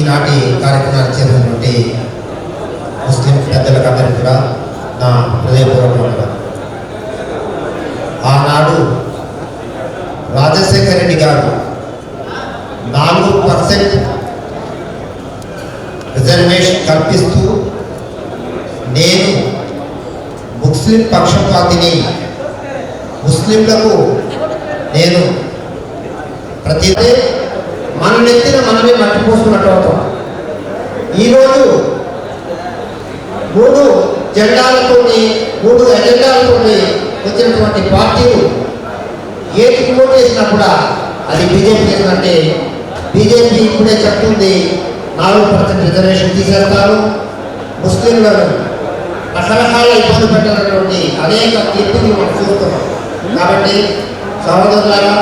ఈనాటి కార్యక్రమానికి చేరినటువంటి ముస్లిం పెద్దలకు అందరికీ కూడా నా హృదయపూర్వకంగా ఆనాడు రాజశేఖర రెడ్డి గారు 4% రిజర్వేషన్ కల్పిస్తూ నేను ముస్లిం పక్షపాతిని, ముస్లింలకు నేను ప్రతి మన నెత్తిన మనమే మట్టిపోసుకున్నట్టు అవుతాం. ఈరోజు 3 జెండాలతోని 3 ఎజెండాలతోని వచ్చినటువంటి పార్టీలు ఏటికి ఓటు వేసినా కూడా అది బీజేపీ చేసినట్టే. బీజేపీ ఇప్పుడే చెప్తుంది 4% రిజర్వేషన్ తీసేస్తారు, ముస్లింలను రకరకాల ఇబ్బంది పెట్టినటువంటి అనేక క్లిప్పులు మనం చూస్తున్నాం. కాబట్టి సహోదరులారా,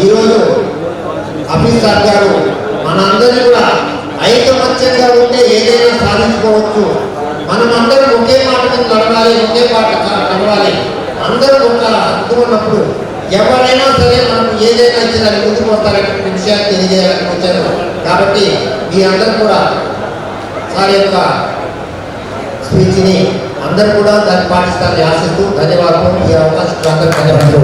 ఈరోజు అమిత్ షా గారు మనందరినీ కూడా ఐకమత్యంగా ఉంటే ఏదైనా సాధించుకోవచ్చు, మనం అందరం ఒకే మాట మీద నడవాలి, ఒకే మాట నడవాలి, అందరం ఒక అర్థం ఉన్నప్పుడు ఎవరైనా సరే మనం ఏదైనా ఇచ్చిన ముందుకు వస్తారనే విషయాన్ని తెలియజేయాలని వచ్చారు. కాబట్టి మీ అందరూ కూడా సార్ యొక్క స్పీచ్ని అందరూ కూడా దాన్ని పాటిస్తారని ఆశిస్తూ ధన్యవాదాలు. ఈ అవకాశం అందరూ ధన్యవాదాలు.